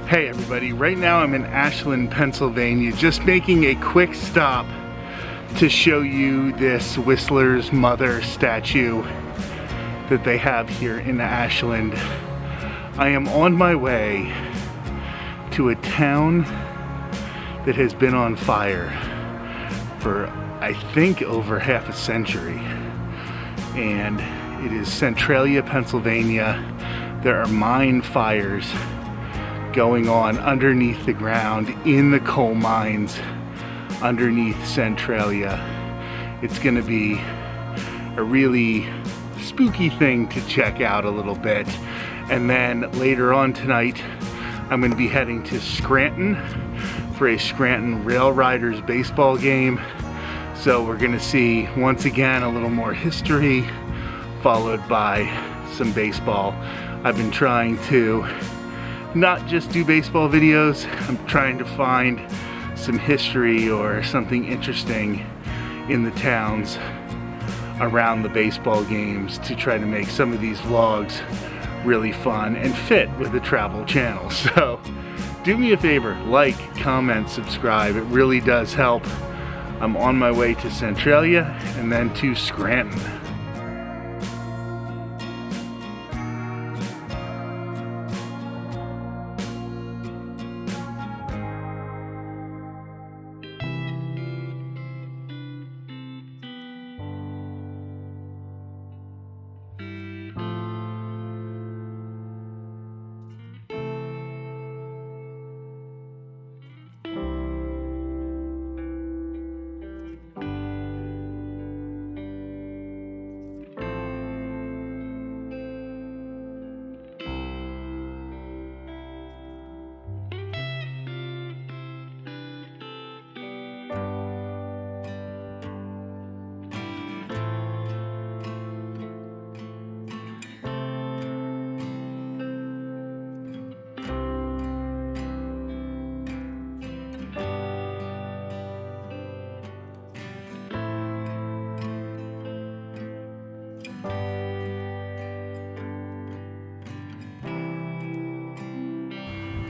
Hey everybody, right now I'm in Ashland, Pennsylvania, just making a quick stop to show you this Whistler's mother statue that they have here in Ashland. I am on my way to a town that has been on fire for I think over half a century, and it is Centralia, Pennsylvania. There are mine fires going on underneath the ground in the coal mines underneath Centralia. It's gonna be a really spooky thing to check out a little bit. And then later on tonight, I'm gonna be heading to Scranton for a Scranton Rail Riders baseball game. So we're gonna see, once again, a little more history, followed by some baseball. I've been trying to not just do baseball videos, I'm trying to find some history or something interesting in the towns around the baseball games to try to make some of these vlogs really fun and fit with the travel channel. So do me a favor, like, comment, subscribe. It really does help. I'm on my way to Centralia and then to Scranton.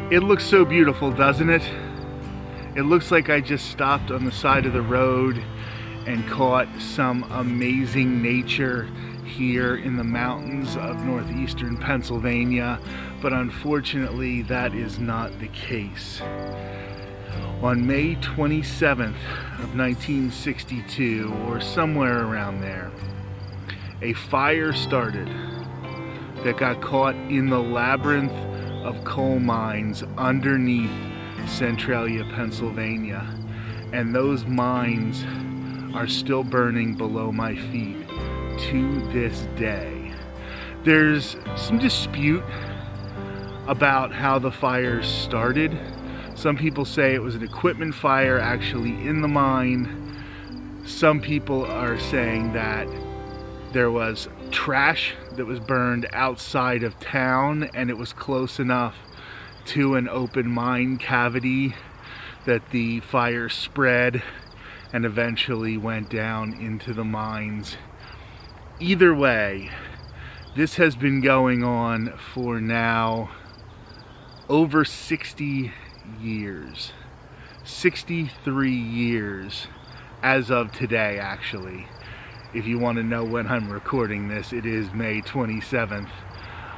It looks so beautiful, doesn't it? It looks like I just stopped on the side of the road and caught some amazing nature here in the mountains of northeastern Pennsylvania, but unfortunately that is not the case. On May 27th of 1962, or somewhere around there, a fire started that got caught in the labyrinth of coal mines underneath Centralia, Pennsylvania, and those mines are still burning below my feet to this day. There's some dispute about how the fire started. Some people say it was an equipment fire actually in the mine. Some people are saying that there was trash that was burned outside of town and it was close enough to an open mine cavity that the fire spread and eventually went down into the mines. Either way, this has been going on for now over 60 years. 63 years as of today, actually. If you want to know when I'm recording this, it is May 27th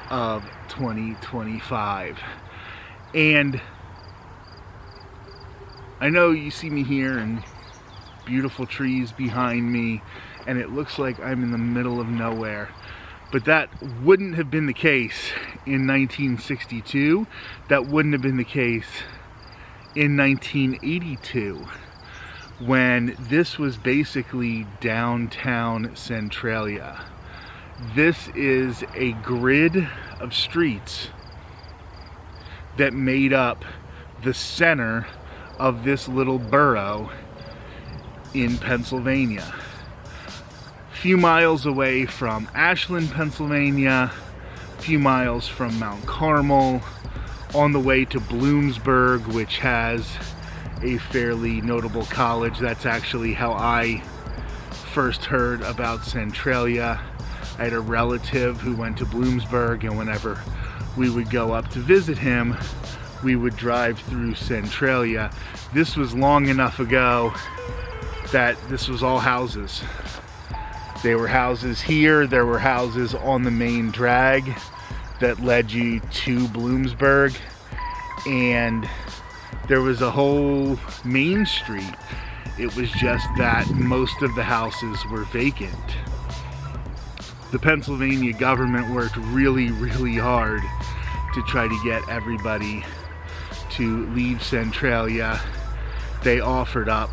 of 2025. And I know you see me here and beautiful trees behind me, and it looks like I'm in the middle of nowhere. But that wouldn't have been the case in 1962. That wouldn't have been the case in 1982. When this was basically downtown Centralia. This is a grid of streets that made up the center of this little borough in Pennsylvania. A few miles away from Ashland, Pennsylvania, a few miles from Mount Carmel, on the way to Bloomsburg, which has a fairly notable college. That's actually how I first heard about Centralia. I had a relative who went to Bloomsburg, and whenever we would go up to visit him, we would drive through Centralia. This was long enough ago that this was all houses. There were houses here, there were houses on the main drag that led you to Bloomsburg, and there was a whole main street. It was just that most of the houses were vacant. The Pennsylvania government worked really, really hard to try to get everybody to leave Centralia. They offered up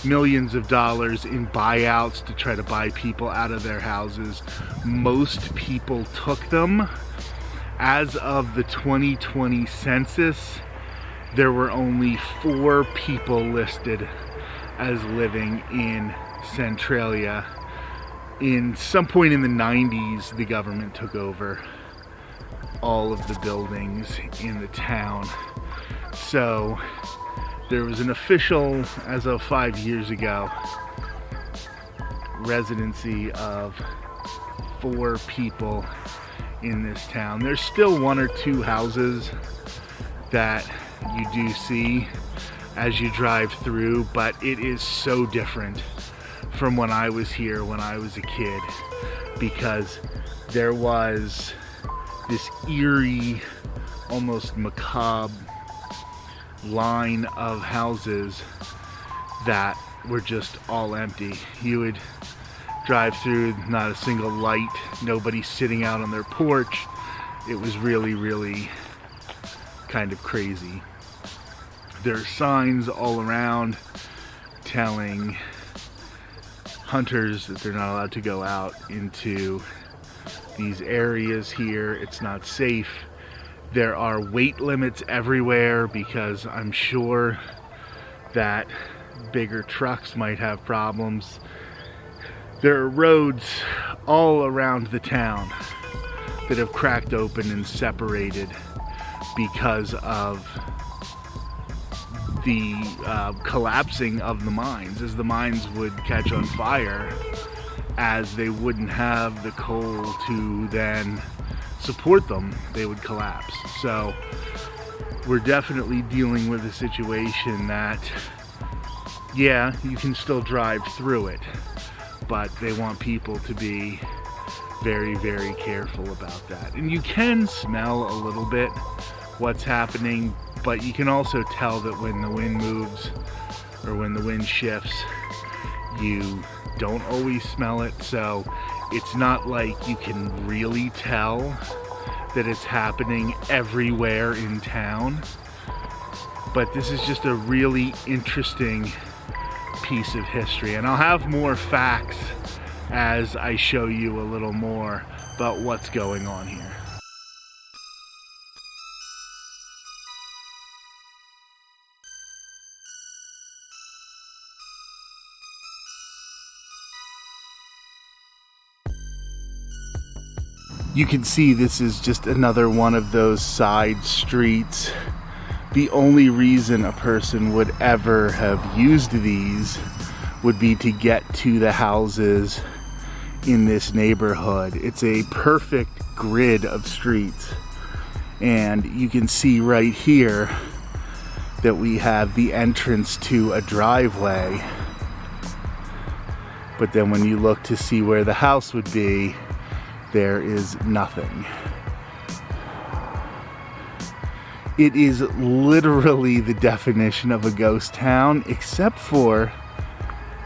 millions of dollars in buyouts to try to buy people out of their houses. Most people took them. As of the 2020 census, there were only 4 people listed as living in Centralia. In some point in the 90s, the government took over all of the buildings in the town. So there was an official, as of 5 years ago, residency of 4 people in this town. There's still 1 or 2 houses that you do see as you drive through, but it is so different from when I was here when I was a kid, because there was this eerie, almost macabre line of houses that were just all empty. You would drive through, not a single light, nobody sitting out on their porch. It was really, really kind of crazy. There are signs all around telling hunters that they're not allowed to go out into these areas here. It's not safe. There are weight limits everywhere because I'm sure that bigger trucks might have problems. There are roads all around the town that have cracked open and separated because of the collapsing of the mines. As the mines would catch on fire, as they wouldn't have the coal to then support them, they would collapse. So we're definitely dealing with a situation that, yeah, you can still drive through it, but they want people to be very, very careful about that. And you can smell a little bit what's happening, but you can also tell that when the wind moves or when the wind shifts, you don't always smell it. So it's not like you can really tell that it's happening everywhere in town. But this is just a really interesting piece of history, and I'll have more facts as I show you a little more about what's going on here. You can see this is just another one of those side streets. The only reason a person would ever have used these would be to get to the houses in this neighborhood. It's a perfect grid of streets. And you can see right here that we have the entrance to a driveway. But then when you look to see where the house would be, there is nothing. It is literally the definition of a ghost town, except for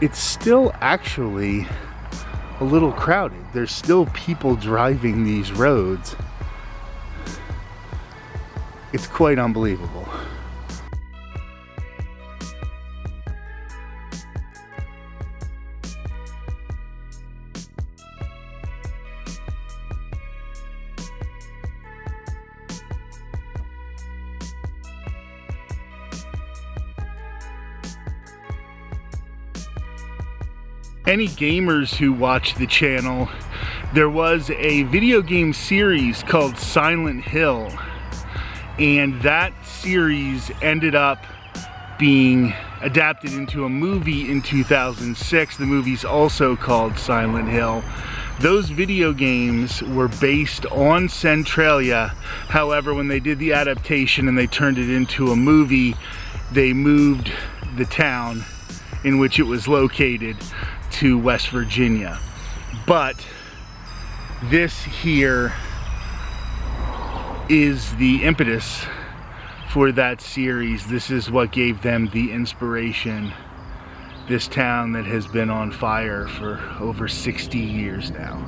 it's still actually a little crowded. There's still people driving these roads. It's quite unbelievable. Any gamers who watch the channel, there was a video game series called Silent Hill, and that series ended up being adapted into a movie in 2006. The movie's also called Silent Hill. Those video games were based on Centralia. However, when they did the adaptation and they turned it into a movie, they moved the town in which it was located to West Virginia. But this here is the impetus for that series. This is what gave them the inspiration. This town that has been on fire for over 60 years now.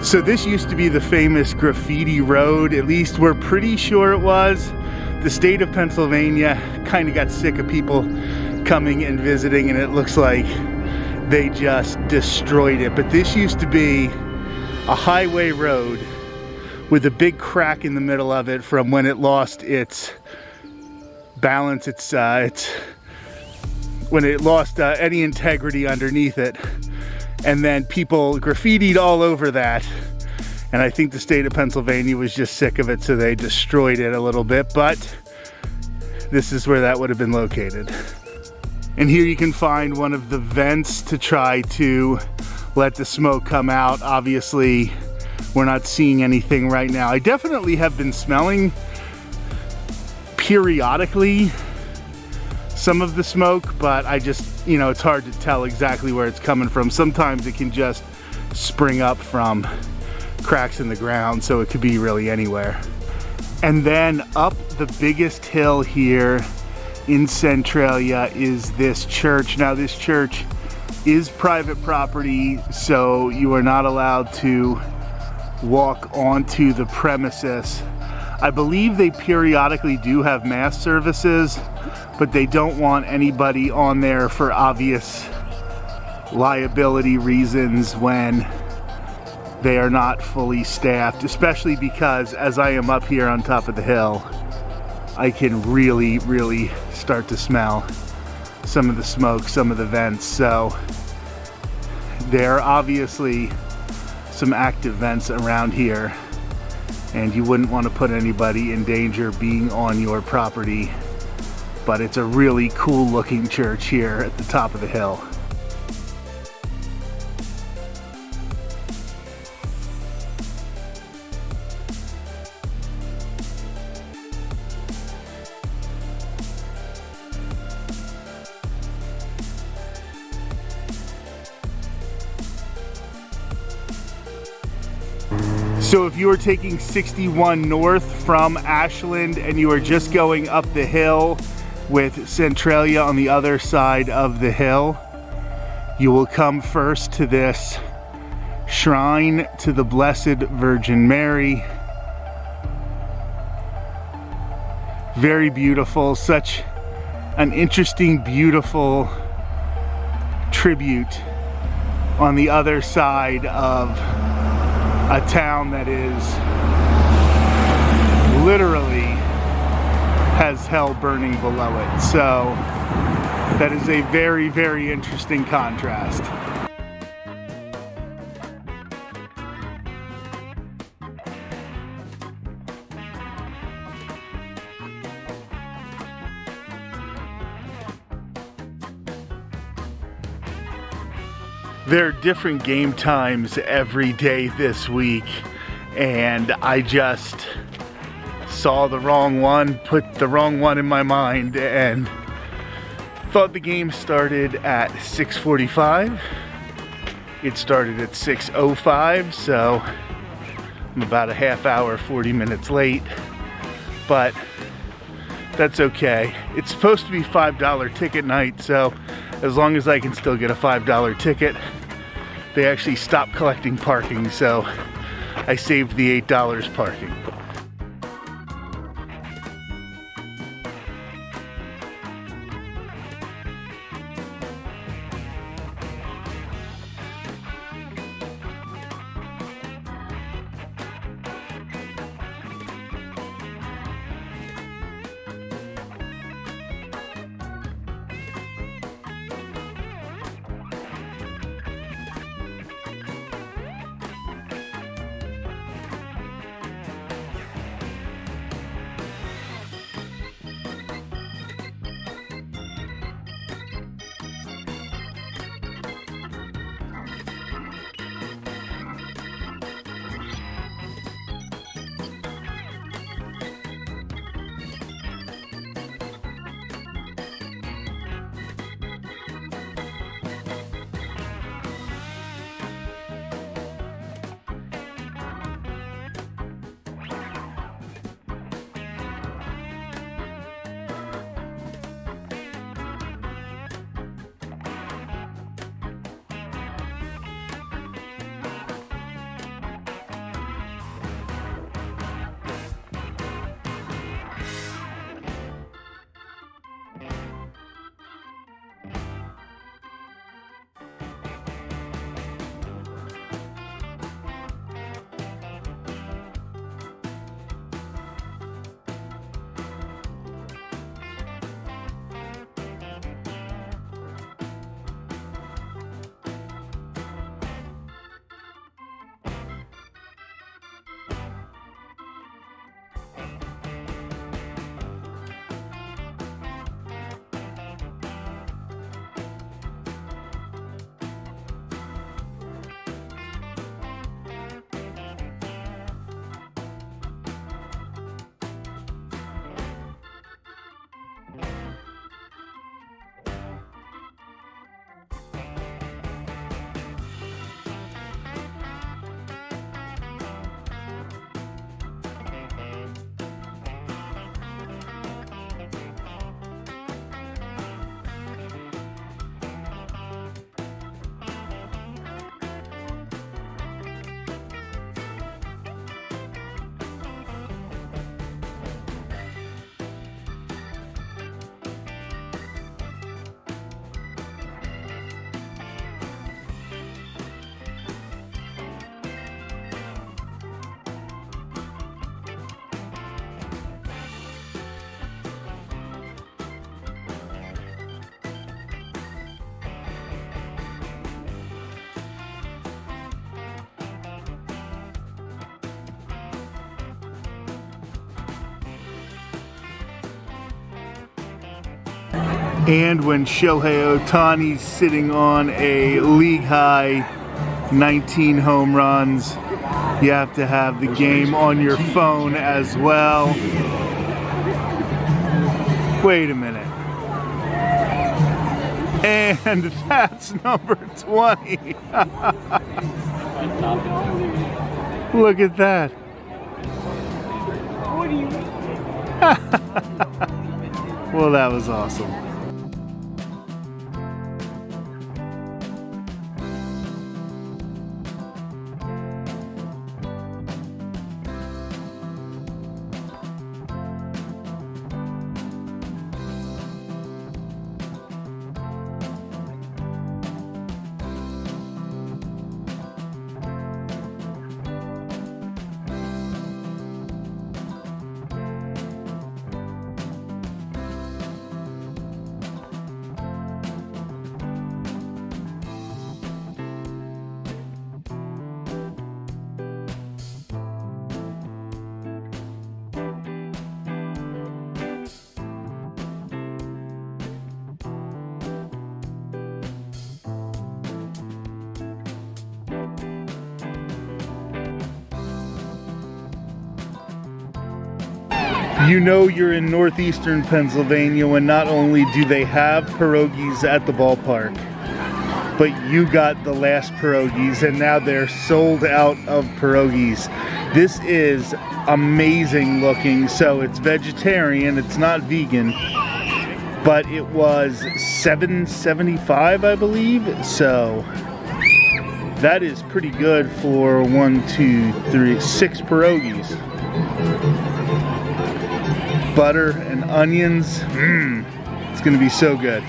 So this used to be the famous graffiti road, at least we're pretty sure it was. The state of Pennsylvania kind of got sick of people coming and visiting, and it looks like they just destroyed it. But this used to be a highway road with a big crack in the middle of it from when it lost its balance, when it lost any integrity underneath it. And then people graffitied all over that. And I think the state of Pennsylvania was just sick of it, so they destroyed it a little bit. But this is where that would have been located. And here you can find one of the vents to try to let the smoke come out. Obviously, we're not seeing anything right now. I definitely have been smelling periodically some of the smoke, but I just, you know, it's hard to tell exactly where it's coming from. Sometimes it can just spring up from cracks in the ground, so it could be really anywhere. And then up the biggest hill here in Centralia is this church. Now this church is private property, so you are not allowed to walk onto the premises. I believe they periodically do have mass services, but they don't want anybody on there for obvious liability reasons when they are not fully staffed, especially because as I am up here on top of the hill, I can really start to smell some of the smoke, some of the vents. So there are obviously some active vents around here, and you wouldn't want to put anybody in danger being on your property. But it's a really cool looking church here at the top of the hill. So if you are taking 61 north from Ashland and you are just going up the hill with Centralia on the other side of the hill, you will come first to this shrine to the Blessed Virgin Mary. Very beautiful, such an interesting, beautiful tribute on the other side of a town that is literally has hell burning below it. So that is a very, very interesting contrast. There are different game times every day this week, and I just saw the wrong one, put the wrong one in my mind, and thought the game started at 6:45. It started at 6:05, so I'm about a half hour, 40 minutes late, but that's okay. It's supposed to be $5 ticket night, so as long as I can still get a $5 ticket. They actually stopped collecting parking, so I saved the $8 parking. And when Shohei Ohtani's sitting on a league high 19 home runs, you have to have the game on your phone as well. Wait a minute. And that's number 20. Look at that. What do you mean? Well, that was awesome. You know you're in northeastern Pennsylvania when not only do they have pierogies at the ballpark, but you got the last pierogies and now they're sold out of pierogies. This is amazing looking. So it's vegetarian, it's not vegan, but it was $7.75, I believe. So that is pretty good for 6 pierogies. Butter and onions, it's gonna be so good.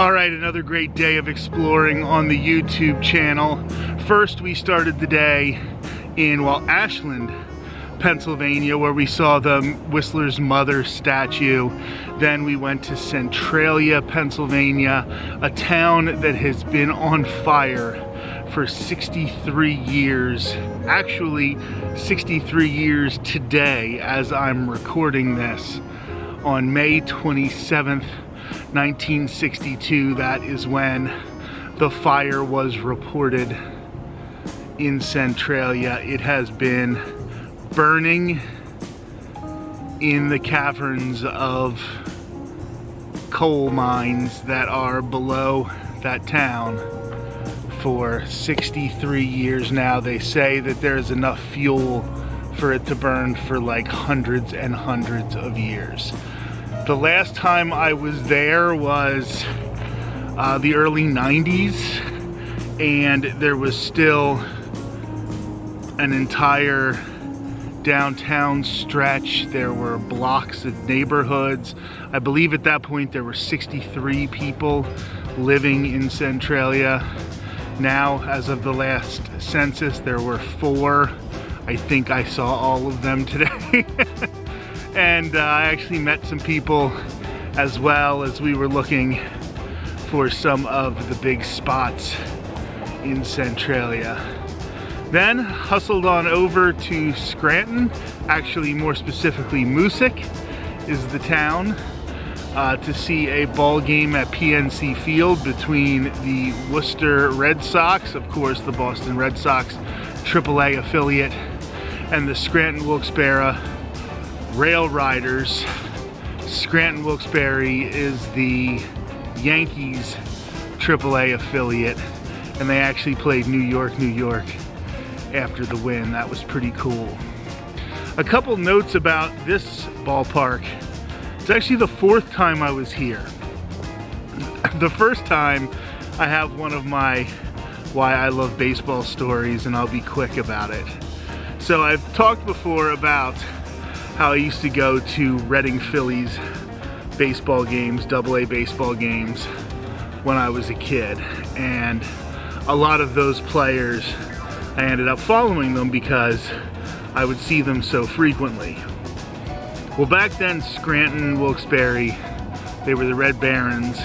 Alright, another great day of exploring on the YouTube channel. First, we started the day in, Ashland, Pennsylvania, where we saw the Whistler's mother statue. Then we went to Centralia, Pennsylvania, a town that has been on fire for 63 years. Actually, 63 years today as I'm recording this. On May 27th, 1962, that is when the fire was reported in Centralia. It has been burning in the caverns of coal mines that are below that town for 63 years now. They say that there's enough fuel for it to burn for like hundreds and hundreds of years. The last time I was there was the early 90s, and there was still an entire downtown stretch. There were blocks of neighborhoods. I believe at that point there were 63 people living in Centralia. Now, as of the last census, there were 4. I think I saw all of them today. And I actually met some people as well as we were looking for some of the big spots in Centralia. Then hustled on over to Scranton, actually more specifically Moosic is the town, to see a ball game at PNC Field between the Worcester Red Sox, of course the Boston Red Sox AAA affiliate, and the Scranton Wilkes-Barre Rail Riders. Scranton Wilkes-Barre is the Yankees AAA affiliate, and they actually played New York, New York after the win. That was pretty cool. A couple notes about this ballpark. It's actually the 4th time I was here. The first time, I have one of my why I love baseball stories, and I'll be quick about it. So I've talked before about how I used to go to Reading Phillies baseball games, AA baseball games, when I was a kid. And a lot of those players, I ended up following them because I would see them so frequently. Well, back then, Scranton Wilkes-Barre, they were the Red Barons,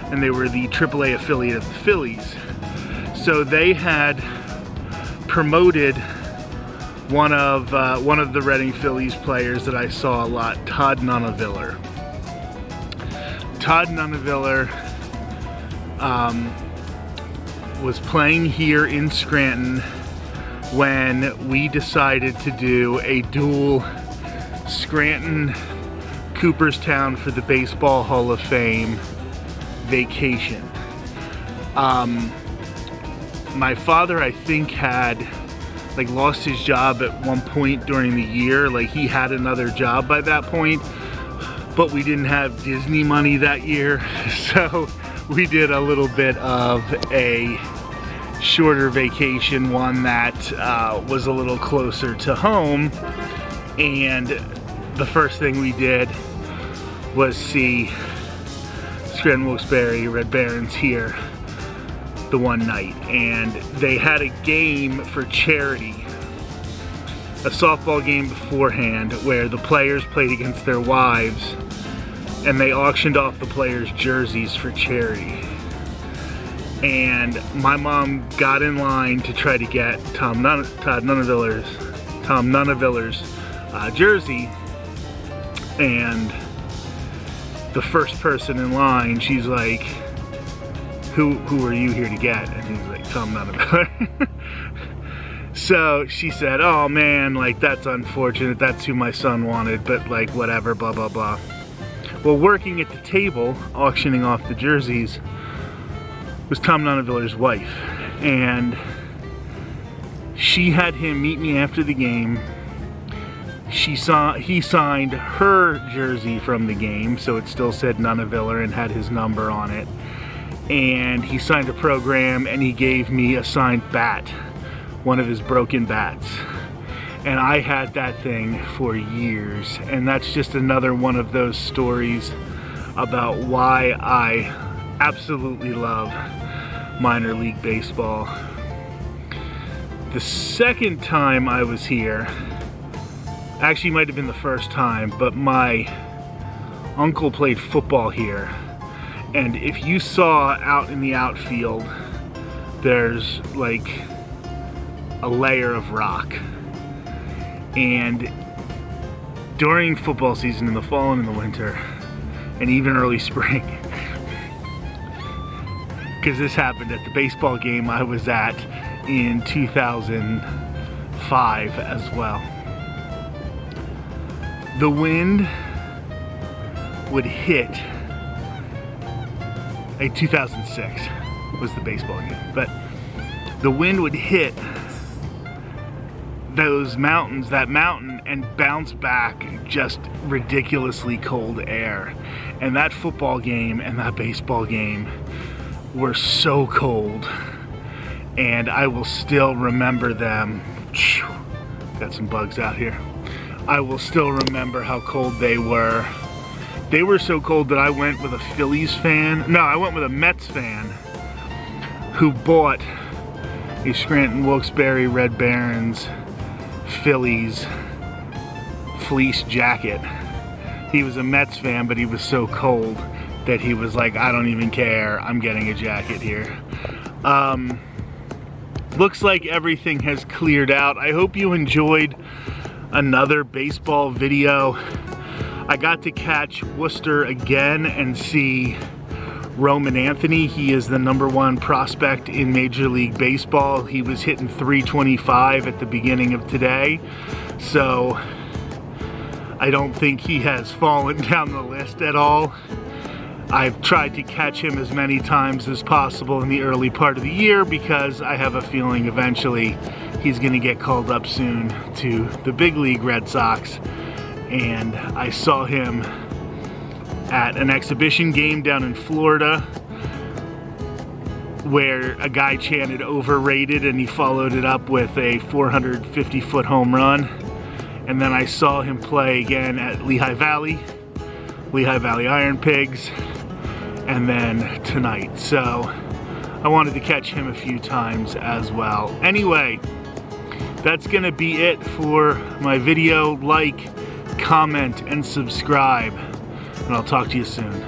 and they were the AAA affiliate of the Phillies. So they had promoted one of the Reading Phillies players that I saw a lot, Todd Nunaviller. Todd Nunaviller was playing here in Scranton when we decided to do a dual Scranton Cooperstown for the Baseball Hall of Fame vacation. My father, I think, had lost his job at one point during the year. He had another job by that point, but we didn't have Disney money that year, so we did a little bit of a shorter vacation, one that was a little closer to home. And the first thing we did was see Scranton Wilkes-Barre Red Barons here the one night, and they had a game for charity, a softball game beforehand where the players played against their wives, and they auctioned off the players' jerseys for charity. And my mom got in line to try to get Todd Nunaville's jersey, and the first person in line, she's like, who are you here to get? And he's like, Tom Nunaviller. So she said, oh man, that's unfortunate, that's who my son wanted, but whatever, blah blah blah. Well, working at the table auctioning off the jerseys was Tom Nunaviller's wife, and she had him meet me after the game. He signed her jersey from the game, so it still said Nunaviller and had his number on it. And he signed a program, and he gave me a signed bat, one of his broken bats. And I had that thing for years, and that's just another one of those stories about why I absolutely love minor league baseball. The second time I was here, actually might have been the first time, but my uncle played football here. And if you saw out in the outfield, there's like a layer of rock. And during football season in the fall and in the winter, and even early spring, because this happened at the baseball game I was at in 2005 as well. The wind would hit, 2006 was the baseball game, but the wind would hit those mountains, that mountain, and bounce back just ridiculously cold air. And that football game and that baseball game were so cold, and I will still remember them. Got some bugs out here. I will still remember how cold they were. They were so cold that I went with a Phillies fan. No, I went with a Mets fan who bought a Scranton Wilkes-Barre Red Barons Phillies fleece jacket. He was a Mets fan, but he was so cold that he was like, I don't even care, I'm getting a jacket here. Looks like everything has cleared out. I hope you enjoyed another baseball video. I got to catch Worcester again and see Roman Anthony. He is the #1 prospect in Major League Baseball. He was hitting .325 at the beginning of today, so I don't think he has fallen down the list at all. I've tried to catch him as many times as possible in the early part of the year because I have a feeling eventually he's going to get called up soon to the big league Red Sox. And I saw him at an exhibition game down in Florida where a guy chanted overrated and he followed it up with a 450-foot home run. And then I saw him play again at Lehigh Valley Iron Pigs, and then tonight. So I wanted to catch him a few times as well. Anyway, that's gonna be it for my video. Like, comment, and subscribe, and I'll talk to you soon.